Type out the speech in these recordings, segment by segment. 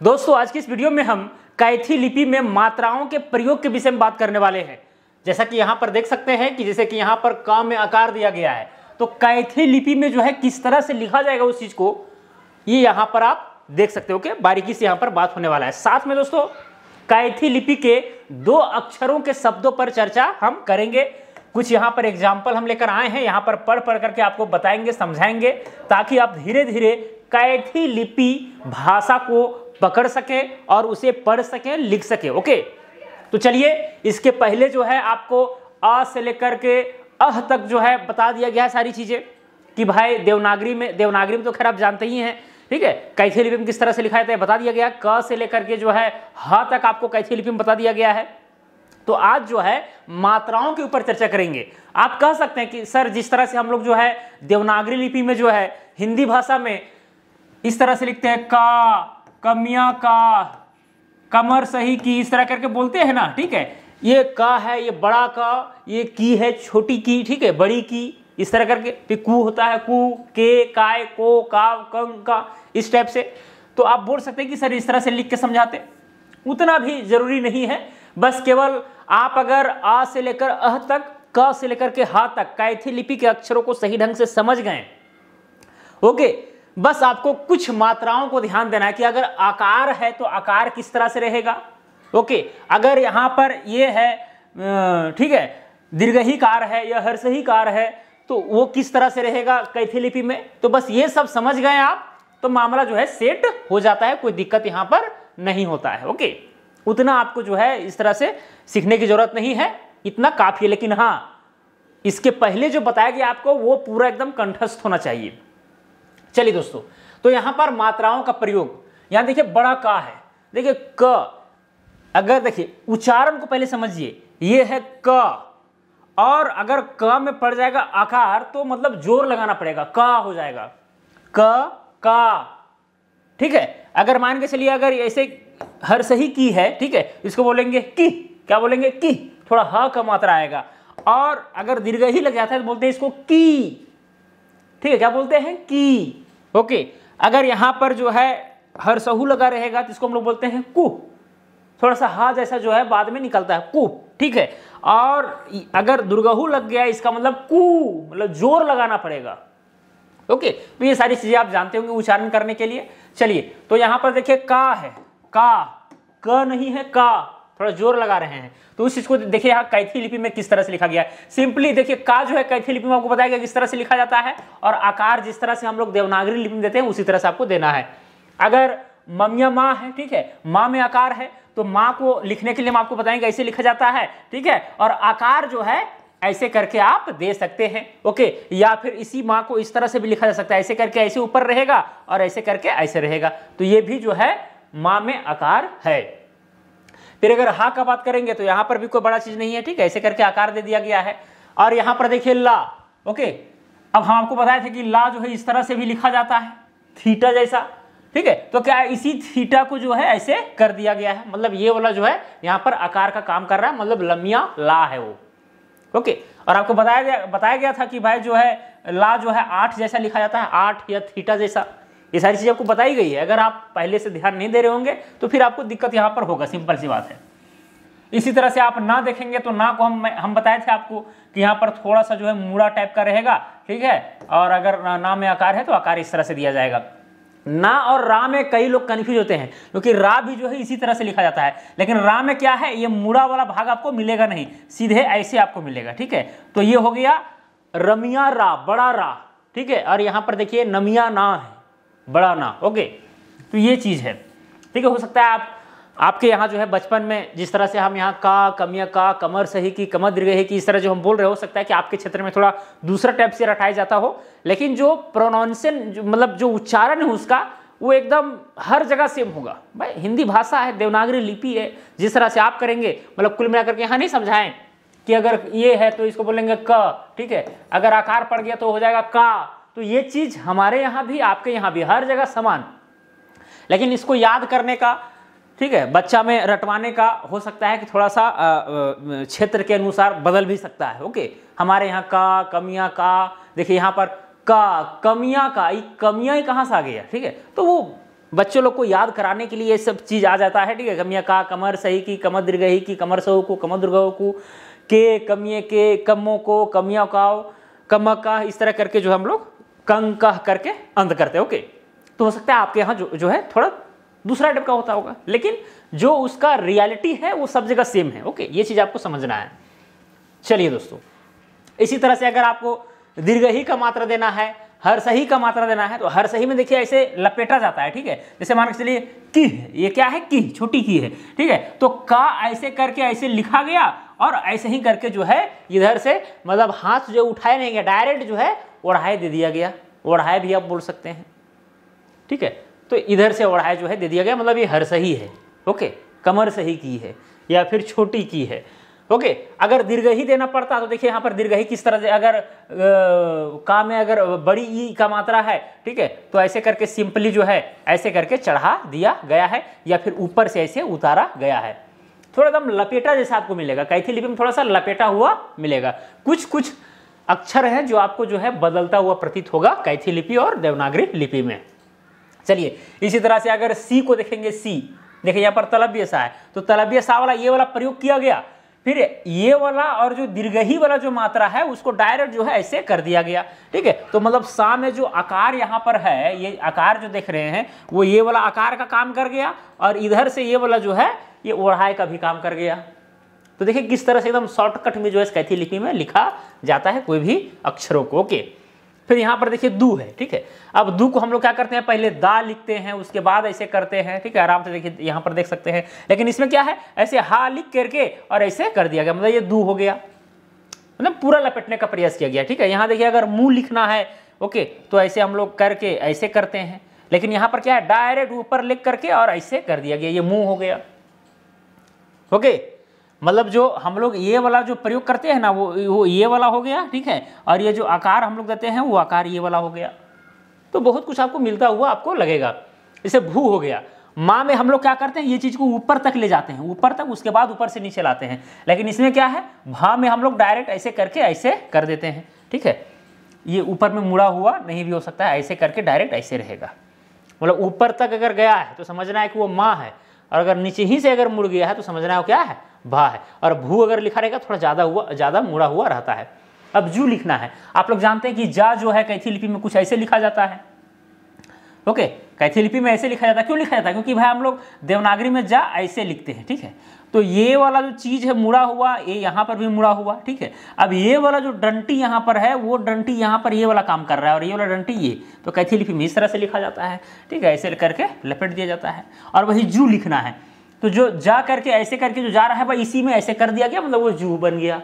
दोस्तों आज की इस वीडियो में हम कैथी लिपि में मात्राओं के प्रयोग के विषय में बात करने वाले हैं। जैसा कि यहाँ पर देख सकते हैं कि जैसे कि यहाँ पर क में आकार दिया गया है, तो कैथी लिपि में जो है किस तरह से लिखा जाएगा उस चीज को, ये यहाँ पर आप देख सकते हो कि बारीकी से यहाँ पर बात होने वाला है। साथ में दोस्तों कैथी लिपि के 2 अक्षरों के शब्दों पर चर्चा हम करेंगे। कुछ यहाँ पर एग्जाम्पल हम लेकर आए हैं, यहाँ पर पढ़ करके आपको बताएंगे, समझाएंगे, ताकि आप धीरे धीरे कैथी लिपि भाषा को पकड़ सके और उसे पढ़ सके, लिख सके। ओके, तो चलिए इसके पहले जो है आपको अ से लेकर के अह तक जो है बता दिया गया है सारी चीजें कि भाई देवनागरी में तो खैर आप जानते ही हैं, ठीक है। कैथी लिपि में किस तरह से लिखा जाता है बता दिया गया। क से लेकर के जो है ह तक आपको कैथी लिपि में बता दिया गया है। तो आज जो है मात्राओं के ऊपर चर्चा करेंगे। आप कह सकते हैं कि सर जिस तरह से हम लोग जो है देवनागरी लिपि में जो है हिंदी भाषा में इस तरह से लिखते हैं का, कमिया का, कमर सही की, इस तरह करके बोलते हैं ना, ठीक है। ये का है, ये बड़ा का, ये की है छोटी की, ठीक है, बड़ी की, इस तरह करके। फिर कू होता है, कू, के, काय, को, का, कं, का, इस टाइप से। तो आप बोल सकते हैं कि सर इस तरह से लिख के समझाते, उतना भी जरूरी नहीं है। बस केवल आप अगर आ से लेकर अह तक, क से लेकर के हा तक कैथी लिपि के अक्षरों को सही ढंग से समझ गए, ओके, बस आपको कुछ मात्राओं को ध्यान देना है कि अगर आकार है तो आकार किस तरह से रहेगा। ओके, अगर यहां पर ये है, ठीक है, दीर्घहीकार है या हर्षहीकार है तो वो किस तरह से रहेगा कैथी लिपि में। तो बस ये सब समझ गए आप तो मामला जो है सेट हो जाता है, कोई दिक्कत यहां पर नहीं होता है। ओके, उतना आपको जो है इस तरह से सीखने की जरूरत नहीं है, इतना काफी है। लेकिन हाँ, इसके पहले जो बताया गया आपको वो पूरा एकदम कंठस्थ होना चाहिए। चलिए दोस्तों, तो यहां पर मात्राओं का प्रयोग, यहां देखिए बड़ा का है, देखिए क, अगर देखिए उच्चारण को पहले समझिए, ये है क, और अगर क में पड़ जाएगा आकार तो मतलब जोर लगाना पड़ेगा, का हो जाएगा क, का, ठीक है। अगर मान के चलिए अगर ऐसे हर्षही की है, ठीक है, इसको बोलेंगे की, क्या बोलेंगे की, थोड़ा ह का मात्रा आएगा। और अगर दीर्घ ही लग जाता है तो बोलते हैं इसको की, ठीक है, क्या बोलते हैं की। ओके, अगर यहां पर जो है हर्षहु लगा रहेगा तो इसको हम लोग बोलते हैं कु, थोड़ा सा हा जैसा जो है बाद में निकलता है कु, ठीक है। और अगर दुर्गहु लग गया इसका मतलब कु, मतलब जोर लगाना पड़ेगा। ओके, तो ये सारी चीजें आप जानते होंगे उच्चारण करने के लिए। चलिए, तो यहां पर देखिए का है, का, क नहीं है का, थोड़ा जोर लगा रहे हैं। तो उस चीज को देखिए यहाँ कैथी लिपि में किस तरह से लिखा गया है। सिंपली देखिए का जो है कैथी लिपि में आपको बताया गया किस तरह से लिखा जाता है, और आकार जिस तरह से हम लोग देवनागरी लिपि में देते हैं उसी तरह से आपको देना है। अगर ममिया माँ है, ठीक है, माँ में आकार है तो माँ को लिखने के लिए हम आपको बताएंगे ऐसे लिखा जाता है, ठीक है। और आकार जो है ऐसे करके आप दे सकते हैं, ओके। या फिर इसी माँ को इस तरह से भी लिखा जा सकता है, ऐसे करके ऐसे ऊपर रहेगा और ऐसे करके ऐसे रहेगा, तो ये भी जो है माँ में आकार है। फिर अगर हा का बात करेंगे तो यहां पर भी कोई बड़ा चीज नहीं है, ठीक है, ऐसे करके आकार दे दिया गया है। और यहां पर देखिए ला, ओके, अब हम आपको बताए थे कि ला जो है इस तरह से भी लिखा जाता है, थीटा जैसा, ठीक है। तो क्या इसी थीटा को जो है ऐसे कर दिया गया है, मतलब ये वाला जो है यहां पर आकार का काम कर रहा है, मतलब लमिया ला है वो। ओके, और आपको बताया गया था कि भाई जो है ला जो है 8 जैसा लिखा जाता है, 8 या थीटा जैसा। ये सारी चीजें आपको बताई गई है। अगर आप पहले से ध्यान नहीं दे रहे होंगे तो फिर आपको दिक्कत यहाँ पर होगा, सिंपल सी बात है। इसी तरह से आप ना देखेंगे तो ना को हम बताए थे आपको कि यहाँ पर थोड़ा सा जो है मूड़ा टाइप का रहेगा, ठीक है। और अगर ना में आकार है तो आकार इस तरह से दिया जाएगा। ना और रा में कई लोग कंफ्यूज होते हैं, क्योंकि रा भी जो है इसी तरह से लिखा जाता है, लेकिन रा में क्या है, ये मूड़ा वाला भाग आपको मिलेगा नहीं, सीधे ऐसे आपको मिलेगा, ठीक है। तो ये हो गया रमिया रा, बड़ा रा, ठीक है। और यहाँ पर देखिए नमिया ना है, बड़ा ना, ओके। तो ये चीज है, ठीक है। हो सकता है आपके यहाँ जो है बचपन में जिस तरह से हम यहाँ का, कमिया का, कमर सही की, कमर दीर्घ की, इस तरह जो हम बोल रहे हो सकता है कि आपके क्षेत्र में थोड़ा दूसरा टाइप से रटाया जाता हो, लेकिन जो प्रोनाउंसिएशन मतलब जो उच्चारण है उसका वो एकदम हर जगह सेम होगा। भाई हिंदी भाषा है, देवनागरी लिपि है, जिस तरह से आप करेंगे, मतलब कुल मिलाकर के यहाँ नहीं समझाएं कि अगर ये है तो इसको बोलेंगे क, ठीक है, अगर आकार पड़ गया तो हो जाएगा का। तो ये चीज हमारे यहाँ भी आपके यहाँ भी हर जगह समान, लेकिन इसको याद करने का, ठीक है, बच्चा में रटवाने का हो सकता है कि थोड़ा सा क्षेत्र के अनुसार बदल भी सकता है। ओके, हमारे यहाँ का, कमिया का, देखिए यहाँ पर का, कमिया का, कमिया ही कहाँ से आ गया, ठीक है। तो वो बच्चों लोग को याद कराने के लिए ये सब चीज़ आ जाता है, ठीक है। कमिया का, कमर सही की, कमर दीर्घई की, कमर सऊ को, कमर दुर्गऊ को, के कमिए के, कमों को, कमिया काओ, कम का, इस तरह करके जो हम लोग कंग कह करके अंत करते हैं। ओके, तो हो सकता है आपके यहाँ जो है थोड़ा दूसरा टाइप का होता होगा, लेकिन जो उसका रियलिटी है वो सब जगह सेम है। ओके, ये चीज़ आपको समझना है। चलिए दोस्तों, इसी तरह से अगर आपको दीर्घई का मात्रा देना है, हर सही का मात्रा देना है, तो हर सही में देखिए ऐसे लपेटा जाता है, ठीक है। जैसे मान के चलिए की है, ये क्या है, की, छोटी की है, ठीक है। तो का ऐसे करके ऐसे लिखा गया और ऐसे ही करके जो है इधर से मतलब हाथ जो उठाया नहीं गया, डायरेक्ट जो है ओढ़ाए दे दिया गया। ओढ़ाए भी आप बोल सकते हैं, ठीक है। तो इधर से ओढ़ाए जो है दे दिया गया, मतलब ये हर सही है। ओके, कमर सही की है या फिर छोटी की है। ओके, अगर दीर्घई देना पड़ता तो देखिए यहाँ पर दीर्घई किस तरह से, अगर का में अगर बड़ी ई का मात्रा है, ठीक है, तो ऐसे करके सिंपली जो है ऐसे करके चढ़ा दिया गया है या फिर ऊपर से ऐसे उतारा गया है। थोड़ा एकदम लपेटा जैसा आपको मिलेगा, कैथी लिपि में थोड़ा सा लपेटा हुआ मिलेगा। कुछ कुछ अक्षर हैं जो आपको जो है बदलता हुआ प्रतीत होगा कैथी लिपि और देवनागरी लिपि में। चलिए, इसी तरह से अगर सी को देखेंगे, सी देखिए यहाँ पर तलव्य सा है, तो तलव्य सा वाला ये वाला प्रयोग किया गया, फिर ये वाला और जो दीर्घई वाला जो मात्रा है उसको डायरेक्ट जो है ऐसे कर दिया गया, ठीक है। तो मतलब सा में जो आकार यहाँ पर है, ये आकार जो देख रहे हैं वो ये वाला आकार का काम कर गया, और इधर से ये वाला जो है ये ओढ़ाए का भी काम कर गया। तो देखिए किस तरह से एकदम शॉर्टकट में जो है कैथी लिपि में लिखा जाता है कोई भी अक्षरों को। ओके, फिर यहाँ पर देखिए दू है, ठीक है। अब दू को हम लोग क्या करते हैं, पहले दा लिखते हैं, उसके बाद ऐसे करते हैं, ठीक है। आराम से देखिए यहाँ पर देख सकते हैं, लेकिन इसमें क्या है, ऐसे हा लिख करके और ऐसे कर दिया गया, मतलब ये दू हो गया, मतलब पूरा लपेटने का प्रयास किया गया, ठीक है। यहाँ देखिए अगर मुंह लिखना है, ओके, तो ऐसे हम लोग करके ऐसे करते हैं, लेकिन यहाँ पर क्या है, डायरेक्ट ऊपर लिख करके और ऐसे कर दिया गया, ये मुंह हो गया। ओके, मतलब जो हम लोग ये वाला जो प्रयोग करते हैं ना वो ये वाला हो गया, ठीक है। और ये जो आकार हम लोग देते हैं वो आकार ये वाला हो गया। तो बहुत कुछ आपको मिलता हुआ आपको लगेगा। इसे भू हो गया। माँ में हम लोग क्या करते हैं, ये चीज़ को ऊपर तक ले जाते हैं, ऊपर तक, उसके बाद ऊपर से नीचे लाते हैं। लेकिन इसमें क्या है, भा में हम लोग डायरेक्ट ऐसे करके ऐसे कर देते हैं, ठीक है। ये ऊपर में मुड़ा हुआ नहीं भी हो सकता है, ऐसे करके डायरेक्ट ऐसे रहेगा। मतलब ऊपर तक अगर गया है तो समझना है कि वो माँ है, और अगर नीचे ही से अगर मुड़ गया है तो समझना है वो क्या है, भा है। और भू अगर लिखा रहेगा थोड़ा ज़्यादा मुड़ा हुआ रहता है। अब जू लिखना है, आप लोग जानते हैं कि जा जो है कैथी लिपि में कुछ ऐसे लिखा जाता है। ओके, कैथी लिपि में ऐसे लिखा जाता है। क्यों लिखा जाता है, क्योंकि भाई हम लोग देवनागरी में जा ऐसे लिखते हैं, ठीक है। तो ये वाला जो चीज़ है मुड़ा हुआ, ये यहाँ पर भी मुड़ा हुआ, ठीक है। अब ये वाला जो डंटी यहाँ पर है, वो डंटी यहाँ पर ये वाला काम कर रहा है, और ये वाला डंटी ये, तो कैथी लिपि में इस तरह से लिखा जाता है, ठीक है। ऐसे करके लपेट दिया जाता है। और वही जू लिखना है, तो जो जा करके ऐसे करके जो जा रहा है भाई इसी में ऐसे कर दिया गया, मतलब वो जू बन गया,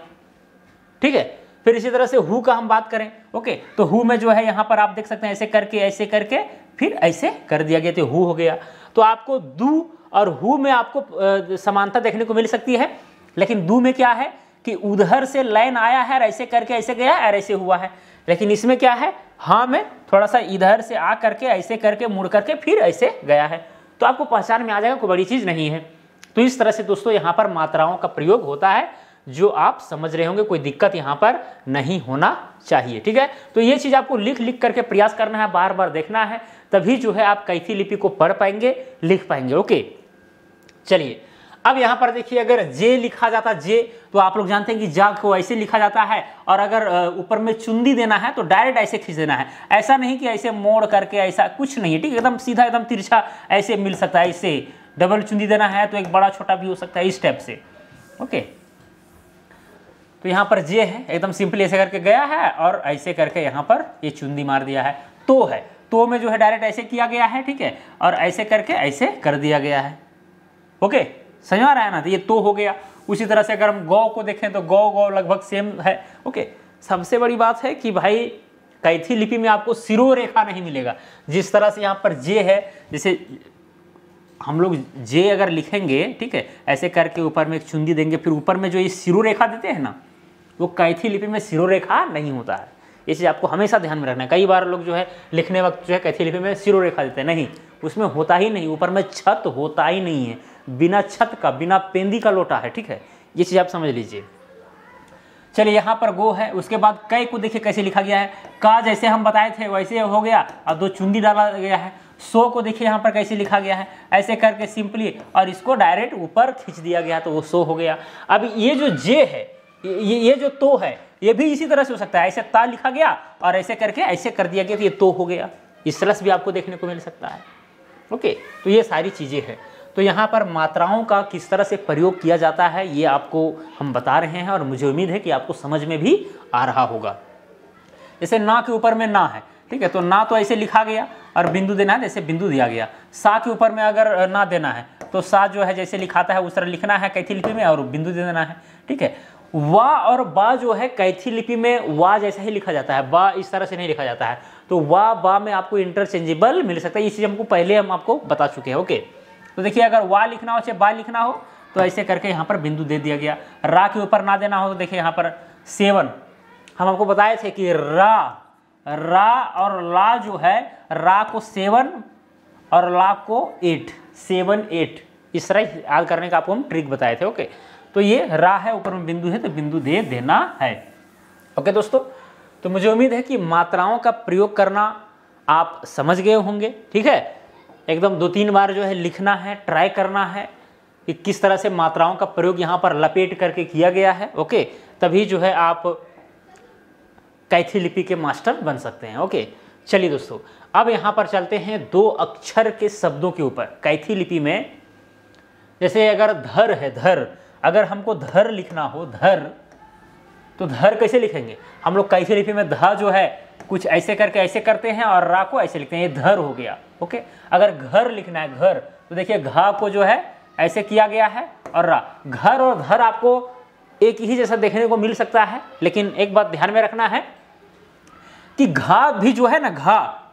ठीक है। फिर इसी तरह से हु का हम बात करें, ओके, तो हु में जो है यहाँ पर आप देख सकते हैं ऐसे करके फिर ऐसे कर दिया गया, तो हु हो गया। तो आपको दू और हु में आपको समानता देखने को मिल सकती है, लेकिन दू में क्या है कि उधर से लाइन आया है और ऐसे करके ऐसे गया और ऐसे हुआ है। लेकिन इसमें क्या है, हाँ में थोड़ा सा इधर से आ करके ऐसे करके मुड़ करके फिर ऐसे गया है। तो आपको पहचान में आ जाएगा, कोई बड़ी चीज़ नहीं है। तो इस तरह से दोस्तों यहाँ पर मात्राओं का प्रयोग होता है, जो आप समझ रहे होंगे, कोई दिक्कत यहाँ पर नहीं होना चाहिए, ठीक है। तो ये चीज़ आपको लिख करके प्रयास करना है, बार बार देखना है, तभी जो है आप कैथी लिपि को पढ़ पाएंगे, लिख पाएंगे। ओके, चलिए अब यहाँ पर देखिए, अगर जे लिखा जाता जे, तो आप लोग जानते हैं कि जा को ऐसे लिखा जाता है, और अगर ऊपर में चुंदी देना है तो डायरेक्ट ऐसे खींच देना है। ऐसा नहीं कि ऐसे मोड़ करके, ऐसा कुछ नहीं है, ठीक है। एकदम सीधा एकदम तिरछा ऐसे मिल सकता है। इससे डबल चुंदी देना है तो एक बड़ा छोटा भी हो सकता है, इस टाइप से। ओके, तो यहाँ पर जे है, एकदम सिंपली ऐसे करके गया है और ऐसे करके यहाँ पर ये चुंदी मार दिया है। तो है, तो में जो है डायरेक्ट ऐसे किया गया है, ठीक है, और ऐसे करके ऐसे कर दिया गया है। ओके, समझ आ रहा है ना, तो ये तो हो गया। उसी तरह से अगर हम गौ को देखें तो गौ लगभग सेम है। ओके, सबसे बड़ी बात है कि भाई कैथी लिपि में आपको सिरोरेखा नहीं मिलेगा। जिस तरह से यहाँ पर जे है, जैसे हम लोग जे अगर लिखेंगे, ठीक है, ऐसे करके ऊपर में एक चुंदी देंगे, फिर ऊपर में जो ये सिरोरेखा देते हैं ना, वो कैथी लिपि में सिरोरेखा नहीं होता है। ये चीज़ आपको हमेशा ध्यान में रखना है। कई बार लोग जो है लिखने वक्त जो है कैथी लिपि में सिरोरेखा देते हैं, नहीं, उसमें होता ही नहीं, ऊपर में छत होता ही नहीं है, बिना छत का, बिना पेंदी का लोटा है, ठीक है। ये चीज़ आप समझ लीजिए। चलिए, यहाँ पर गो है, उसके बाद कै को देखिए कैसे लिखा गया है। का जैसे हम बताए थे वैसे हो गया, और दो चुंदी डाला गया है। सो को देखिए यहाँ पर कैसे लिखा गया है, ऐसे करके सिंपली, और इसको डायरेक्ट ऊपर खींच दिया गया तो वो सो हो गया। अब ये जो जे है, ये जो तो है, ये भी इसी तरह से हो सकता है, ऐसे ता लिखा गया और ऐसे करके ऐसे कर दिया गया तो ये तो हो गया। इस तरह से भी आपको देखने को मिल सकता है। ओके, तो ये सारी चीज़ें हैं। तो यहाँ पर मात्राओं का किस तरह से प्रयोग किया जाता है ये आपको हम बता रहे हैं, और मुझे उम्मीद है कि आपको समझ में भी आ रहा होगा। जैसे ना के ऊपर में ना है, ठीक है, तो ना तो ऐसे लिखा गया और बिंदु देना है, जैसे बिंदु दिया गया। सा के ऊपर में अगर ना देना है तो सा जो है जैसे लिखाता है उस तरह लिखना है कैथी लिपि में, और बिंदु दे देना है, ठीक है। वा और बा जो है कैथी लिपि में वा जैसा ही लिखा जाता है, बा इस तरह से नहीं लिखा जाता है। तो वा बा में आपको इंटरचेंजेबल मिल सकता है, ये चीज़ हमको पहले हम आपको बता चुके हैं। ओके, तो देखिए अगर वा लिखना हो चाहे बा लिखना हो तो ऐसे करके यहाँ पर बिंदु दे दिया गया। रा के ऊपर ना देना हो तो देखिए यहाँ पर 7, हम आपको बताए थे कि रा और ला जो है, रा को 7 और ला को 8, 7 8 इस तरह याद करने का आपको हम ट्रिक बताए थे। ओके, तो ये रा है, ऊपर में बिंदु है तो बिंदु दे देना है। ओके दोस्तों, तो मुझे उम्मीद है कि मात्राओं का प्रयोग करना आप समझ गए होंगे। ठीक है, एकदम 2-3 बार जो है लिखना है, ट्राई करना है कि किस तरह से मात्राओं का प्रयोग यहाँ पर लपेट करके किया गया है। ओके, तभी जो है आप कैथी लिपि के मास्टर बन सकते हैं। ओके, चलिए दोस्तों, अब यहाँ पर चलते हैं 2 अक्षर के शब्दों के ऊपर कैथी लिपि में। जैसे अगर धर है, धर, अगर हमको धर लिखना हो, धर, तो धर कैसे लिखेंगे हम लोग? कैथी लिपि में धा जो है कुछ ऐसे करके ऐसे करते हैं और रा को ऐसे लिखते हैं, ये धर हो गया। ओके, अगर घर लिखना है, घर, तो देखिए घा को जो है ऐसे किया गया है और रा। घर और धर आपको एक ही जैसा देखने को मिल सकता है, लेकिन एक बात ध्यान में रखना है कि घा भी जो है ना,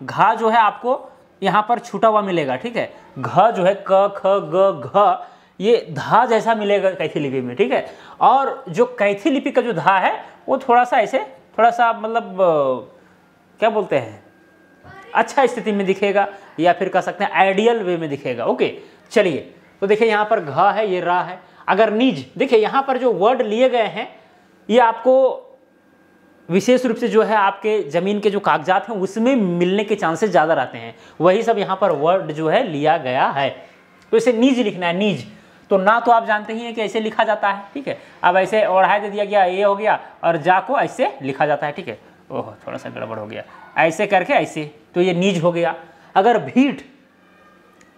घा जो है आपको यहाँ पर छूटा हुआ मिलेगा। ठीक है, घ जो है क ख ग घ, ये धा जैसा मिलेगा कैथी लिपि में। ठीक है, और जो कैथी लिपि का जो धा है वो थोड़ा सा ऐसे, थोड़ा सा मतलब क्या बोलते हैं, अच्छा स्थिति में दिखेगा, या फिर कह सकते हैं आइडियल वे में दिखेगा। ओके, चलिए, तो देखिए यहाँ पर घ है, ये रा है। अगर निज, देखिए यहाँ पर जो वर्ड लिए गए हैं ये आपको विशेष रूप से जो है आपके ज़मीन के जो कागजात हैं उसमें मिलने के चांसेस ज़्यादा रहते हैं, वही सब यहाँ पर वर्ड जो है लिया गया है। तो इसे निज लिखना है, निज। तो ना तो आप जानते ही हैं कि ऐसे लिखा जाता है। ठीक है, अब ऐसे ओढ़ाए दे दिया गया, ये हो गया, और जा को ऐसे लिखा जाता है। ठीक है, ओह थोड़ा सा गड़बड़ हो गया, ऐसे करके ऐसे, तो ये निज हो गया। अगर भीट,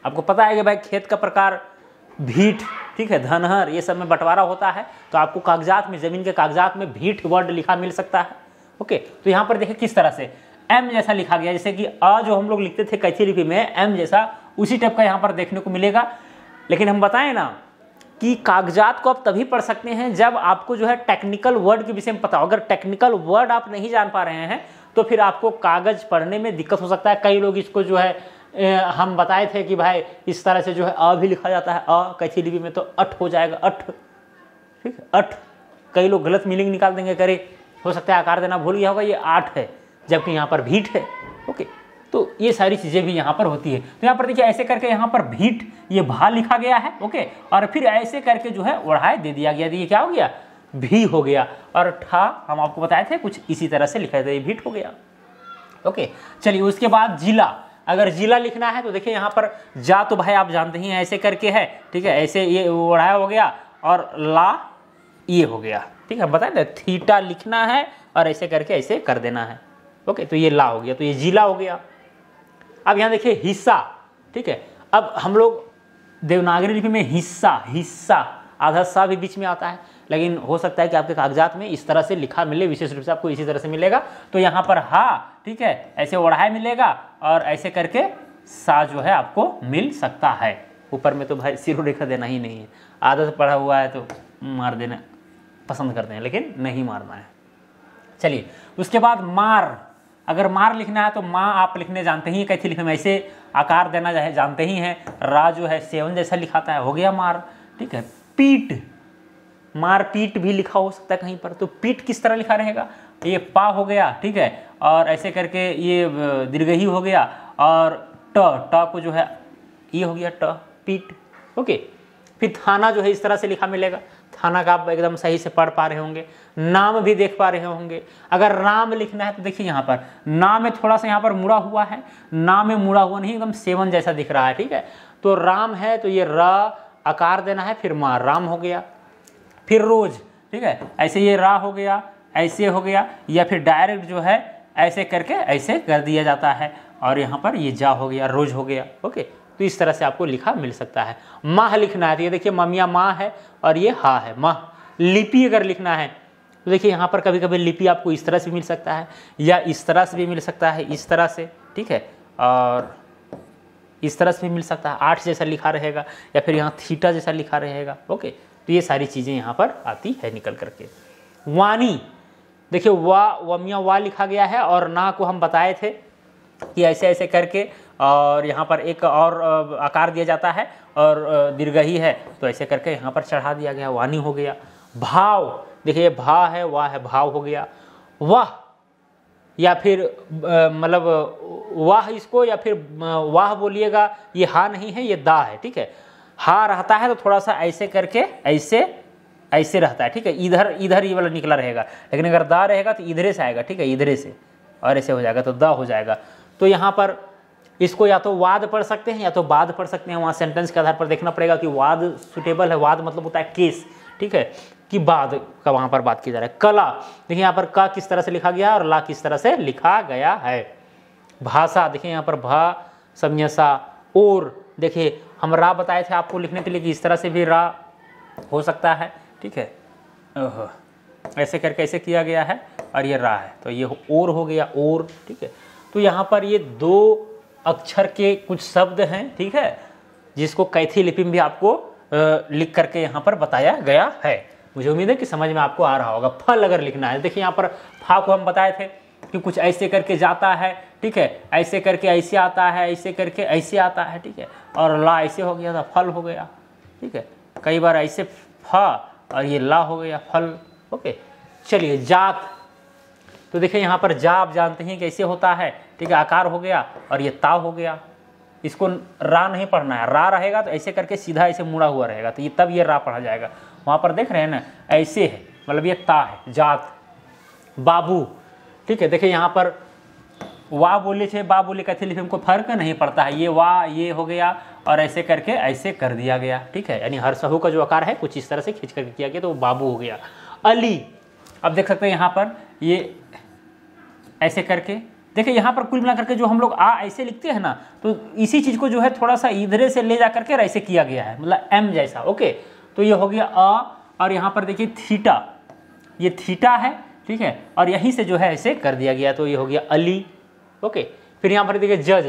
आपको पता है कि भाई खेत का प्रकार भीट, ठीक है, धनहर, ये सब में बंटवारा होता है, तो आपको कागजात में, ज़मीन के कागजात में भीट वर्ड लिखा मिल सकता है। ओके, तो यहाँ पर देखिए किस तरह से एम जैसा लिखा गया, जैसे कि अ जो हम लोग लिखते थे कैथी लिपि में, एम जैसा उसी टाइप का यहाँ पर देखने को मिलेगा। लेकिन हम बताएं ना कि कागजात को आप तभी पढ़ सकते हैं जब आपको जो है टेक्निकल वर्ड के विषय में पता हो। अगर टेक्निकल वर्ड आप नहीं जान पा रहे हैं तो फिर आपको कागज पढ़ने में दिक्कत हो सकता है। कई लोग इसको जो है हम बताए थे कि भाई इस तरह से जो है अ भी लिखा जाता है, अ कैथी लिपि में तो अठ हो जाएगा, अठ। ठीक है, अठ, कई लोग गलत मीनिंग निकाल देंगे, करे हो सकता है आकार देना भूल गया होगा, ये 8 है जबकि यहाँ पर भीट है। ओके, तो ये सारी चीज़ें भी यहाँ पर होती है। तो यहाँ पर देखिए ऐसे करके यहाँ पर भीट, ये भा लिखा गया है। ओके, और फिर ऐसे करके जो है ओढ़ाए दे दिया गया, ये क्या हो गया, भी हो गया। और ठा हम आपको बताए थे कुछ इसी तरह से लिखा था, ये भीट हो गया। ओके, चलिए, उसके बाद जिला, अगर जिला लिखना है तो देखिए यहाँ पर जा तो भाई आप जानते ही हैं ऐसे करके है। ठीक है, ऐसे ये ओढ़ाया हो गया और ला ये हो गया। ठीक है, बताए ना, थीटा लिखना है और ऐसे करके ऐसे कर देना है। ओके, तो ये ला हो गया, तो ये जिला हो गया। अब यहाँ देखिए हिस्सा। ठीक है, अब हम लोग देवनागरी लिपि में हिस्सा, हिस्सा आधा सा भी बीच में आता है, लेकिन हो सकता है कि आपके कागजात में इस तरह से लिखा मिले, विशेष रूप से आपको इसी तरह से मिलेगा। तो यहाँ पर हा, ठीक है, ऐसे ओढ़ाए मिलेगा और ऐसे करके सा जो है आपको मिल सकता है। ऊपर में तो भाई सिर रेखा देना ही नहीं है, आदत पढ़ा हुआ है तो मार देना पसंद करते हैं, लेकिन नहीं मारना है। चलिए, उसके बाद मार, अगर मार लिखना है तो माँ आप लिखने जानते ही हैं, कैथी लिपि में ऐसे आकार देना जानते ही हैं। रा जो है 7 जैसा लिखाता है, हो गया मार। ठीक है, पीट, मार पीट भी लिखा हो सकता है कहीं पर, तो पीट किस तरह लिखा रहेगा, ये पा हो गया। ठीक है, और ऐसे करके ये दीर्घई हो गया, और ट, ट को जो है ये हो गया ट, पीट। ओके, फिर थाना जो है इस तरह से लिखा मिलेगा, थाना का आप एकदम सही से पढ़ पा रहे होंगे, नाम भी देख पा रहे होंगे। अगर राम लिखना है तो देखिए यहाँ पर नाम में थोड़ा सा यहाँ पर मुड़ा हुआ है, नाम में मुड़ा हुआ नहीं, एकदम सेवन जैसा दिख रहा है, ठीक है। तो राम है तो ये र आकार देना है, फिर माँ राम हो गया, फिर रोज, ठीक है, ऐसे ये रा हो गया, ऐसे हो गया, या फिर डायरेक्ट जो है ऐसे करके ऐसे कर दिया जाता है, और यहाँ पर ये जा हो गया, रोज हो गया। ओके, तो इस तरह से आपको लिखा मिल सकता है। माह लिखना है तो ये देखिए ममिया माँ है और ये हा है, माह। लिपि अगर लिखना है तो देखिए यहाँ पर कभी कभी लिपि आपको इस तरह से मिल सकता है, या इस तरह से भी मिल सकता है, इस तरह से, ठीक है, और इस तरह से भी मिल सकता है, 8 जैसा लिखा रहेगा, या फिर यहाँ थीटा जैसा लिखा रहेगा। ओके, तो ये सारी चीज़ें यहाँ पर आती है निकल करके। वाणी, देखिए वमिया वा लिखा गया है, और ना को हम बताए थे कि ऐसे ऐसे करके, और यहाँ पर एक और आकार दिया जाता है, और दीर्घही है तो ऐसे करके यहाँ पर चढ़ा दिया गया, वाणी हो गया। भाव, देखिए भा है, वाह है, भाव हो गया। वाह, या फिर मतलब वाह इसको, या फिर वाह बोलिएगा, ये हा नहीं है, ये दा है, ठीक है। हा रहता है तो थोड़ा सा ऐसे करके ऐसे ऐसे रहता है, ठीक है, इधर इधर ये वाला निकला रहेगा, लेकिन अगर दा रहेगा तो इधरे से आएगा, ठीक है, इधरे से, और ऐसे हो जाएगा तो दा हो जाएगा। तो यहाँ पर इसको या तो वाद पढ़ सकते हैं या तो बाद पढ़ सकते हैं, वहाँ सेंटेंस के आधार पर देखना पड़ेगा कि वाद सुटेबल है। वाद मतलब होता है केस, ठीक है, कि बाद का वहाँ पर बात की जा रहा है। कला, देखिए यहाँ पर का किस तरह से लिखा गया और ला किस तरह से लिखा गया है। भाषा, देखिए यहाँ पर भा समयसा। और देखिए हम रा बताए थे आपको लिखने के लिए कि इस तरह से भी रा हो सकता है, ठीक है, ऐसे करके ऐसे किया गया है, और ये रा है तो ये और हो गया, और, ठीक है। तो यहाँ पर ये 2 अक्षर के कुछ शब्द हैं, ठीक है, जिसको कैथी लिपि में भी आपको लिख करके यहाँ पर बताया गया है। मुझे उम्मीद है कि समझ में आपको आ रहा होगा। फल अगर लिखना है, देखिए यहाँ पर फा को हम बताए थे कि कुछ ऐसे करके जाता है, ठीक है, ऐसे करके ऐसे आता है, ऐसे करके ऐसे आता है, ठीक है, और ला ऐसे हो गया था, फल हो गया, ठीक है। कई बार ऐसे फा और ये ला हो गया, फल। ओके, चलिए जात, तो देखिए यहाँ पर जा आप जानते हैं कैसे होता है, ठीक है, आकार हो गया और ये ता हो गया। इसको रा नहीं पढ़ना है, रा रहेगा तो ऐसे करके सीधा ऐसे मुड़ा हुआ रहेगा, तो ये तब ये रा पढ़ा जाएगा। वहाँ पर देख रहे हैं ना, ऐसे है, मतलब ये ता है, जात। बाबू, ठीक है, देखिए यहाँ पर वाह बोले थे, बा बोले कैथी लिपि में कोई फर्क नहीं पड़ता है, ये वाह ये हो गया और ऐसे करके ऐसे कर दिया गया, ठीक है, यानी हर सहू का जो आकार है कुछ इस तरह से खींच करके किया गया तो वो बाबू हो गया। अली, अब देख सकते हैं यहाँ पर ये ऐसे करके, देखिए यहाँ पर कुल मिला करके जो हम लोग आ ऐसे लिखते हैं ना, तो इसी चीज़ को जो है थोड़ा सा इधरे से ले जा करके ऐसे किया गया है, मतलब एम जैसा। ओके, तो ये हो गया अ, और यहाँ पर देखिए थीटा, ये थीटा है, ठीक है, और यहीं से जो है ऐसे कर दिया गया तो ये हो गया अली। ओके, फिर यहाँ पर देखिए जज,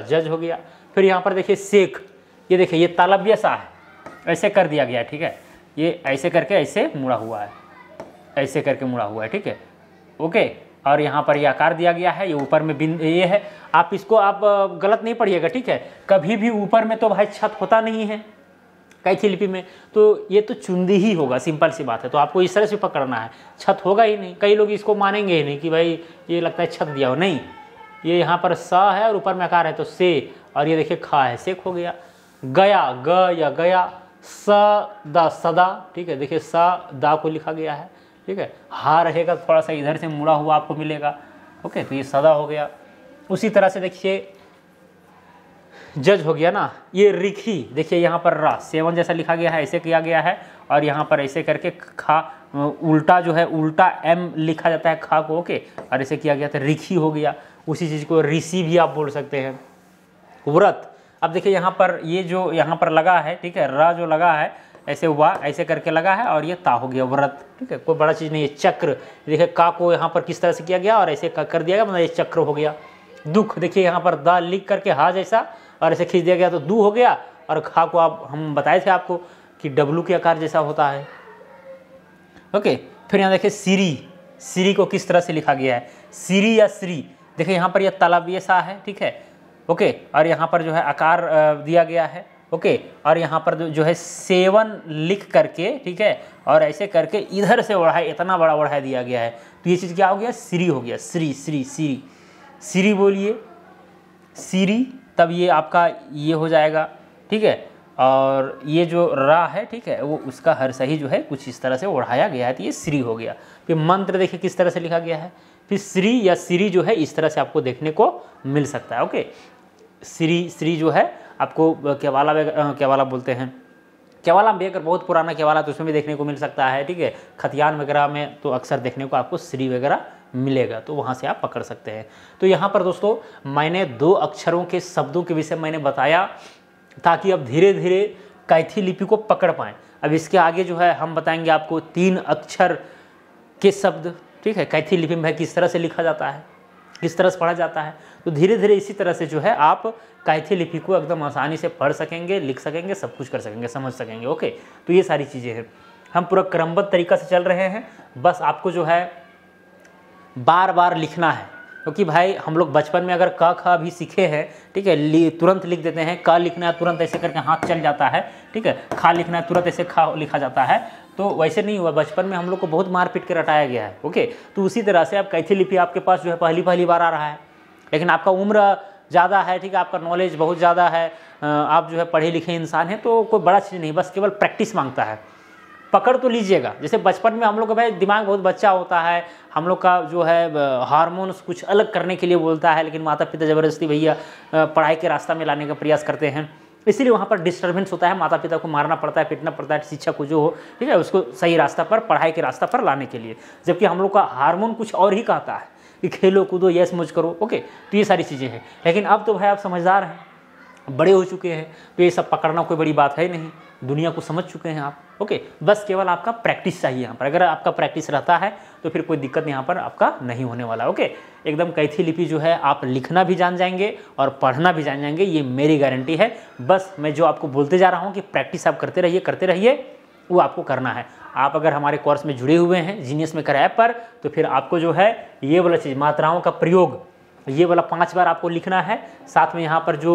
जज हो गया। फिर यहाँ पर देखिए शेख, ये देखिए ये तालब्य सा है, ऐसे कर दिया गया, ठीक है, ये ऐसे करके ऐसे मुड़ा हुआ है, ऐसे करके मुड़ा हुआ है, ठीक है। ओके, और यहाँ पर ये आकार दिया गया है, ये ऊपर में बिंद ये है, आप इसको आप गलत नहीं पढ़िएगा, ठीक है। कभी भी ऊपर में तो भाई छत होता नहीं है कैथी लिपि में, तो ये तो चुंदी ही होगा, सिंपल सी बात है। तो आपको इस तरह से पकड़ना है, छत होगा ही नहीं। कई लोग इसको मानेंगे ही नहीं कि भाई ये लगता है छत दिया हो, नहीं, ये यहाँ पर सा है और ऊपर में आकार है तो से, और ये देखिए खा है, सेक हो गया। गया, ग या गया, स दा सदा, ठीक है, देखिए सा दा को लिखा गया है, ठीक है, हा रहेगा थोड़ा सा इधर से मुड़ा हुआ आपको मिलेगा। ओके, तो ये सदा हो गया। उसी तरह से देखिए जज हो गया ना, ये रिखी, देखिए यहाँ पर रा सेवन जैसा लिखा गया है, ऐसे किया गया है, और यहाँ पर ऐसे करके खा उल्टा जो है उल्टा एम लिखा जाता है खा को, ओके, और ऐसे किया गया था, रिखी हो गया। उसी चीज़ को ऋषि भी आप बोल सकते हैं। व्रत, अब देखिए यहाँ पर ये जो यहाँ पर लगा है, ठीक है, रा जो लगा है ऐसे हुआ, ऐसे करके लगा है, और ये ता हो गया व्रत, ठीक है, कोई बड़ा चीज़ नहीं है। चक्र, देखिए का को यहाँ पर किस तरह से किया गया और ऐसे कर दिया गया, मतलब ये चक्र हो गया। दुख, देखिए यहाँ पर दा लिख करके हा जैसा और ऐसे खींच दिया गया तो दू हो गया, और खा को आप हम बताए थे आपको कि डब्लू के आकार जैसा होता है। ओके, फिर यहाँ देखिए सिरी, सिरी को किस तरह से लिखा गया है, सिरी या श्री, देखिए यहाँ पर यह तालव्य सा है, ठीक है। ओके, और यहाँ पर जो है आकार दिया गया है। ओके, और यहाँ पर जो है सेवन लिख करके, ठीक है, और ऐसे करके इधर से ओढ़ाई, इतना बड़ा ओढ़ाई दिया गया है, तो ये चीज़ क्या हो गया, श्री हो गया, श्री श्री श्री, श्री बोलिए, श्री, तब ये आपका ये हो जाएगा, ठीक है। और ये जो रा है, ठीक है, वो उसका हर्षही जो है कुछ इस तरह से ओढ़ाया गया है, तो ये श्री हो गया। फिर मंत्र देखिए किस तरह से लिखा गया है, फिर श्री या श्री जो है इस तरह से आपको देखने को मिल सकता है। ओके, श्री जो है आपको केवाला बोलते हैं, केवाला भी अगर बहुत पुराना केवाला तो उसमें भी देखने को मिल सकता है, ठीक है। खतियान वगैरह में तो अक्सर देखने को आपको श्री वगैरह मिलेगा, तो वहाँ से आप पकड़ सकते हैं। तो यहाँ पर दोस्तों मैंने 2 अक्षरों के शब्दों के विषय मैंने बताया ताकि अब धीरे धीरे कैथी लिपि को पकड़ पाएँ। अब इसके आगे जो है हम बताएंगे आपको 3 अक्षर के शब्द, ठीक है, कैथी लिपि में किस तरह से लिखा जाता है, किस तरह से पढ़ा जाता है। तो धीरे धीरे इसी तरह से जो है आप कैथी लिपि को एकदम आसानी से पढ़ सकेंगे, लिख सकेंगे, सब कुछ कर सकेंगे, समझ सकेंगे। ओके, तो ये सारी चीज़ें हैं, हम पूरा क्रमबद्ध तरीका से चल रहे हैं। बस आपको जो है बार बार लिखना है, क्योंकि भाई हम लोग बचपन में अगर क ख भी सीखे हैं, ठीक है, तुरंत लिख देते हैं। क लिखना है तुरंत ऐसे करके हाथ चल जाता है, ठीक है। खा लिखना है तुरंत ऐसे खा लिखा जाता है, तो वैसे नहीं हुआ। बचपन में हम लोग को बहुत मार पीट के रटाया गया है। ओके, तो उसी तरह से आप कैथी लिपि आपके पास जो है पहली बार आ रहा है, लेकिन आपका उम्र ज़्यादा है, ठीक है, आपका नॉलेज बहुत ज़्यादा है, आप जो है पढ़े लिखे इंसान हैं, तो कोई बड़ा चीज़ नहीं, बस केवल प्रैक्टिस मांगता है। पकड़ तो लीजिएगा। जैसे बचपन में हम लोग का भाई दिमाग बहुत बच्चा होता है, हम लोग का जो है हार्मोन्स कुछ अलग करने के लिए बोलता है, लेकिन माता पिता ज़बरदस्ती भैया पढ़ाई के रास्ता में लाने का प्रयास करते हैं, इसीलिए वहाँ पर डिस्टर्बेंस होता है। माता पिता को मारना पड़ता है, पीटना पड़ता है, शिक्षक को जो हो, ठीक है, उसको सही रास्ता पर, पढ़ाई के रास्ता पर लाने के लिए। जबकि हम लोग का हार्मोन कुछ और ही कहता है कि खेलो कूदो, यस मौज करो। ओके, तो ये सारी चीज़ें हैं। लेकिन अब तो भाई आप समझदार हैं, बड़े हो चुके हैं, तो ये सब पकड़ना कोई बड़ी बात है नहीं, दुनिया को समझ चुके हैं आप। ओके, बस केवल आपका प्रैक्टिस चाहिए यहाँ पर। अगर आपका प्रैक्टिस रहता है तो फिर कोई दिक्कत यहाँ पर आपका नहीं होने वाला। ओके, एकदम कैथी लिपि जो है आप लिखना भी जान जाएंगे और पढ़ना भी जान जाएंगे, ये मेरी गारंटी है। बस मैं जो आपको बोलते जा रहा हूँ कि प्रैक्टिस आप करते रहिए, वो आपको करना है। आप अगर हमारे कोर्स में जुड़े हुए हैं जीनियस मेकर ऐप पर, तो फिर आपको जो है ये वाला चीज़, मात्राओं का प्रयोग, ये वाला 5 बार आपको लिखना है। साथ में यहाँ पर जो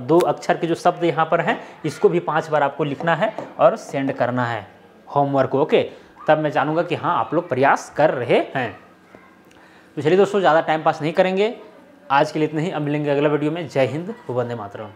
2 अक्षर के जो शब्द यहाँ पर हैं, इसको भी 5 बार आपको लिखना है और सेंड करना है होमवर्क। ओके, तब मैं जानूंगा कि हाँ आप लोग प्रयास कर रहे हैं। तो चलिए दोस्तों, ज़्यादा टाइम पास नहीं करेंगे, आज के लिए इतना ही। अब मिलेंगे अगला वीडियो में। जय हिंद, वंदे मातरम।